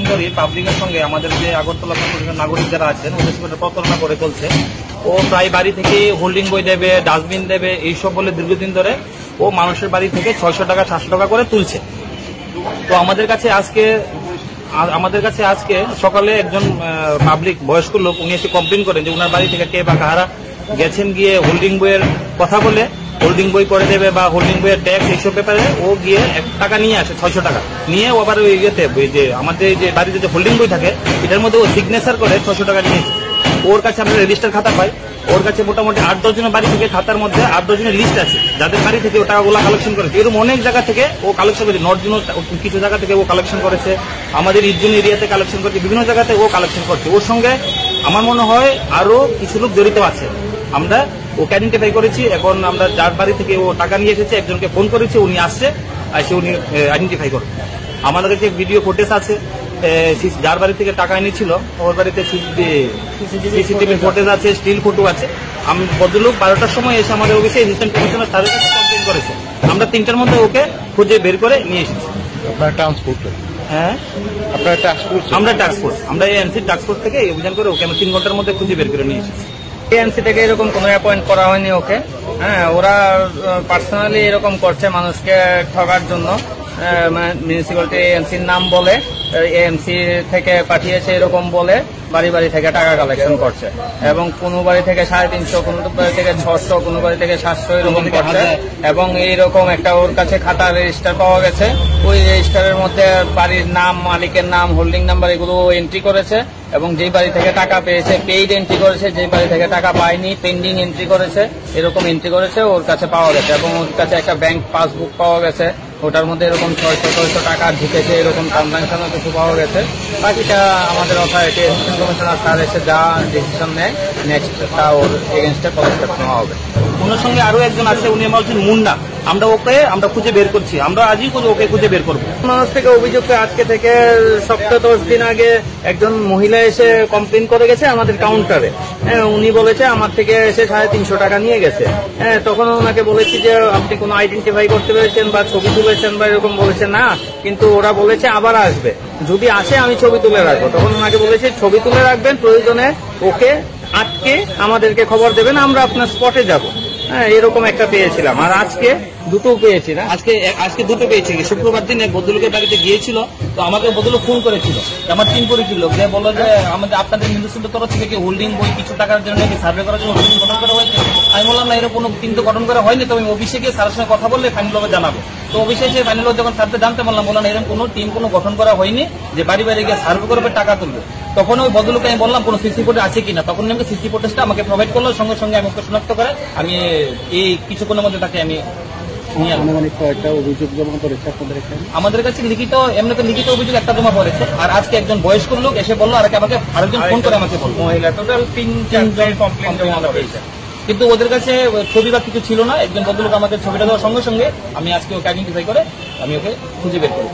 ধরে পাবলিকের সঙ্গে আমাদের যে আগরতলা নাগরিক যারা আছেন ওদের সঙ্গে প্রতারণা করে চলছে। ও প্রায় বাড়ি থেকে হোল্ডিং বই দেবে, ডাস্টবিন দেবে, এইসব বলে দীর্ঘদিন ধরে ও মানুষের বাড়ি থেকে 600 টাকা 700 টাকা করে তুলছে। তো আমাদের কাছে আজকে সকালে একজন পাবলিক বয়স্ক লোক উনি এসে কমপ্লেন করেন যে ওনার বাড়ি থেকে কে বা কাহারা গেছেন, গিয়ে হোল্ডিং বইয়ের কথা বলে হোল্ডিং বই করে দেবে বা হোল্ডিং বইয়ের ট্যাক্স এইসব ব্যাপারে ও গিয়ে 1 টাকা নিয়ে আসে, 600 টাকা নিয়ে ও আবার ওই ইয়েতে যে আমাদের যে বাড়িতে যে হোল্ডিং বই থাকে এটার মধ্যে ও সিগনেচার করে 600 টাকা নিয়ে এসে ওর কাছে আমরা রেজিস্টার খাতা পাই। ওর কাছে মোটামুটি 8-10 জনের বাড়ি থেকে খাতার মধ্যে 8-10 জনের লিস্ট আছে যাদের বাড়ি থেকে ও টাকাগুলো কালেকশন করেছে। এরকম অনেক জায়গা থেকে ও কালেকশন করেছে, নর্থ কিছু জায়গা থেকে ও কালেকশন করেছে, আমাদের ইস্টজোন এরিয়াতে কালেকশন করেছে, বিভিন্ন জায়গাতে ও কালেকশন করছে। ওর সঙ্গে আমার মনে হয় আরো কিছু লোক জড়িত আছে। আমরা ওকে আইডেন্টিফাই করেছি। এখন আমরা যার বাড়ি থেকে ও টাকা নিয়ে এসেছে একজনকে ফোন করেছি, উনি আসছে, এসে উনি আইডেন্টিফাই করবে। আমাদের কাছে ভিডিও ফুটেজ আছে, যার বাড়ি থেকে টাকা এনেছিল ওর বাড়িতে সিসিটিভি ফুটেজ আছে, স্টিল ফটো আছে। আমি ভদ্রলোক 12টার সময় এসে আমাদের অফিসে অ্যাসিস্ট্যান্ট কমিশনার স্যারের কাছে কমপ্লেন করেছে। আমরা 3টার মধ্যে ওকে খুঁজে বের করে নিয়ে এসেছি। হ্যাঁ, আমরা টাস্কফোর্স, আমরা এএনসি টাস্কফোর্স থেকে এই অভিযান করে ওকে আমরা 3 ঘন্টার মধ্যে খুঁজে বের করে নিয়ে এসেছি। এএনসি থেকে এরকম কোনো অ্যাপয়েন্ট করা হয়নি ওকে। হ্যাঁ, ওরা পার্সোনালি এরকম করছে মানুষকে ঠকার জন্য। মিউনিসিপ্যালিটি এএনসির নাম বলে, এএনসি থেকে পাঠিয়েছে এরকম বলে বাড়ি বাড়ি থেকে টাকা কালেকশন করছে এবং কোনো বাড়ি থেকে 350, কোনো বাড়ি থেকে 600, কোনো বাড়ি থেকে 700 এরকম করছে। এবং এইরকম একটা ওর কাছে খাতা রেজিস্টার পাওয়া গেছে, ওই রেজিস্টারের মধ্যে বাড়ির নাম, মালিকের নাম, হোল্ডিং নাম্বার এগুলো এন্ট্রি করেছে এবং যেই বাড়ি থেকে টাকা পেয়েছে পেইড এন্ট্রি করেছে, যেই বাড়ি থেকে টাকা পায়নি পেন্ডিং এন্ট্রি করেছে, এরকম এন্ট্রি করেছে ওর কাছে পাওয়া গেছে। এবং ওর কাছে একটা ব্যাংক পাসবুক পাওয়া গেছে, ওটার মধ্যে এরকম 600 টাকা ঢুকেছে, এরকম ট্রানজাকশনও কিছু পাওয়া গেছে। বাকিটা আমাদের অথরিটি অ্যাসিস্ট্যান্ট কমিশনার স্যার এসে যা ডিসিশন নেয় নেক্সট তা ওর এগেনস্টে পদক্ষেপ নেওয়া হবে। ওনার সঙ্গে আরো একজন আছে, উনি বলছেন মুন্ডা। আমরা খুঁজে বের করছি, আমরা আজই ওকে খুঁজে বের করবো। মানুষ থেকে অভিযুক্ত আজকে থেকে 7-10 দিন আগে একজন মহিলা এসে কমপ্লেন করে গেছে আমাদের কাউন্টারে। হ্যাঁ, উনি বলেছে আমার থেকে এসে 350 টাকা নিয়ে গেছে। হ্যাঁ, তখন ওনাকে বলেছি যে আপনি কোনো আইডেন্টিফাই করতে পেরেছেন বা ছবি তুলেছেন বা এরকম বলেছে না, কিন্তু ওরা বলেছে আবার আসবে, যদি আসে আমি ছবি তুলে রাখবো। তখন ওনাকে বলেছে ছবি তুলে রাখবেন, প্রয়োজনে ওকে আটকে আমাদেরকে খবর দেবেন, আমরা আপনার স্পটে যাব। হ্যাঁ, এরকম একটা পেয়েছিলাম। আর আজকে দুটো পেয়েছি না, আজকে দুটো পেয়েছি। শুক্রবার দিন এক ভদ্রলোকের বাড়িতে গিয়েছিল, তো আমাকে ভদ্রলোক ফোন করেছিল, আমার টিম করেছিল, যে বললো যে আমাদের আপনাদের মিউনিসিপ্যালিটির তরফ থেকে হোল্ডিং বই কিছু টাকার জন্য সার্ভে করার জন্য টিম গঠন করা হয়েছে। আমি বললাম না, এরকম কোনো টিম তো গঠন করা হয়নি, তো আমি অফিসে গিয়ে স্যারের সঙ্গে কথা বললে ফাইনাল ভাবে জানাবো। তো অফিসে এসে ফাইনাল যখন স্যারকে জানতে বললাম এরকম কোনো টিম কোনো গঠন করা হয়নি যে বাড়ি বাড়ি গিয়ে সার্ভে করবে, টাকা তুলবে। তখন ওই ভদ্রলোককে আমি বললাম কোনো সিসি ফুটেজ আছে কিনা, তখন আমাকে সিসি ফুটেজটা আমাকে প্রোভাইড করলো, সঙ্গে সঙ্গে আমি ওকে শনাক্ত করে আমি এই কিছুক্ষণের মধ্যে তাকে আমি অভিযোগ জমা করেছে আপনাদের এখানে। আমাদের কাছে এমনিতে লিখিত অভিযোগ একটা জমা পড়েছে। আর আজকে একজন বয়স্ক লোক এসে বললো, আর আমাকে আরেকজন ফোন করে আমাকে বললো মহিলা টোটাল 3-4 কমপ্লেন জমা করেছে। কিন্তু ওদের কাছে ছবি বা কিছু ছিল না। একজন ভদ্রলোক আমাকে ছবিটা দেওয়ার সঙ্গে সঙ্গে আমি আজকে ওকে আইডেন্টিফাই করে আমি ওকে খুঁজে বের করি।